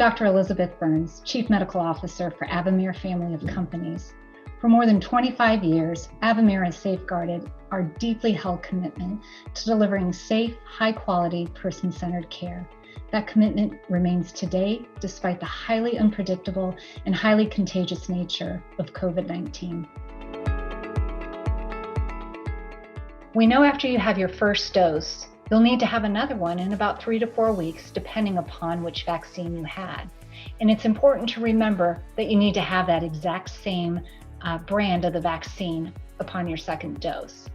Dr. Elizabeth Burns, Chief Medical Officer for Avamere Family of Companies. For more than 25 years, Avamere has safeguarded our deeply held commitment to delivering safe, high-quality, person-centered care. That commitment remains today, despite the highly unpredictable and highly contagious nature of COVID-19. We know after you have your first dose, you'll need to have another one in about 3 to 4 weeks, depending upon which vaccine you had. And it's important to remember that you need to have that exact same brand of the vaccine upon your second dose.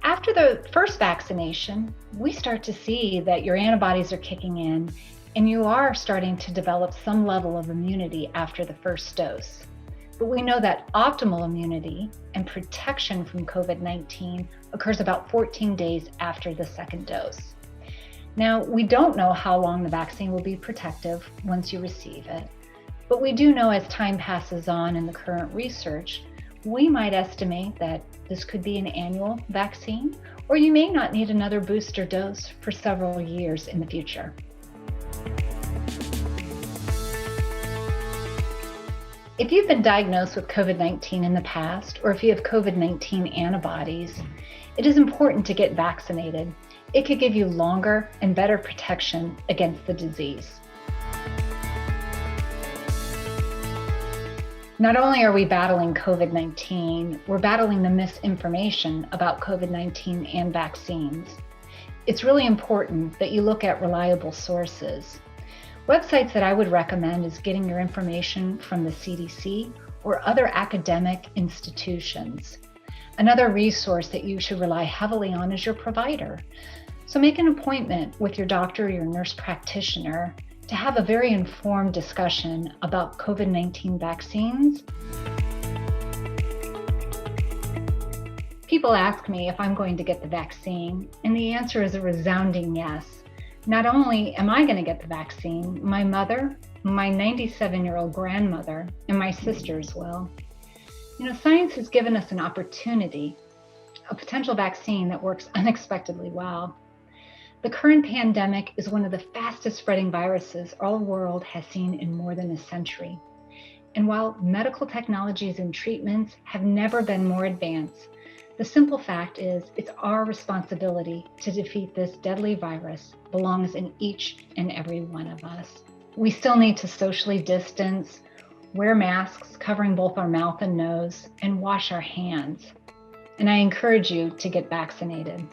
After the first vaccination, we start to see that your antibodies are kicking in and you are starting to develop some level of immunity after the first dose. But we know that optimal immunity and protection from COVID-19 occurs about 14 days after the second dose. Now, we don't know how long the vaccine will be protective once you receive it, but we do know as time passes on in the current research, we might estimate that this could be an annual vaccine, or you may not need another booster dose for several years in the future. If you've been diagnosed with COVID-19 in the past, or if you have COVID-19 antibodies, it is important to get vaccinated. It could give you longer and better protection against the disease. Not only are we battling COVID-19, we're battling the misinformation about COVID-19 and vaccines. It's really important that you look at reliable sources. Websites that I would recommend is getting your information from the CDC or other academic institutions. Another resource that you should rely heavily on is your provider. So make an appointment with your doctor or your nurse practitioner to have a very informed discussion about COVID-19 vaccines. People ask me if I'm going to get the vaccine, and the answer is a resounding yes. Not only am I going to get the vaccine, my mother, my 97-year-old grandmother, and my sisters will. You know, science has given us an opportunity, a potential vaccine that works unexpectedly well. The current pandemic is one of the fastest spreading viruses our world has seen in more than a century. And while medical technologies and treatments have never been more advanced, the simple fact is it's our responsibility to defeat this deadly virus belongs in each and every one of us. We still need to socially distance, wear masks covering both our mouth and nose, and wash our hands. And I encourage you to get vaccinated.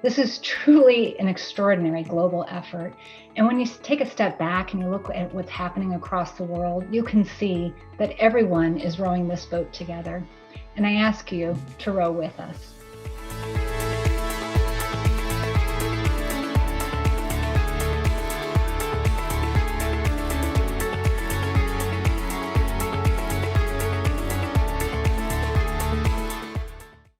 This is truly an extraordinary global effort. And when you take a step back and you look at what's happening across the world, you can see that everyone is rowing this boat together. And I ask you to row with us.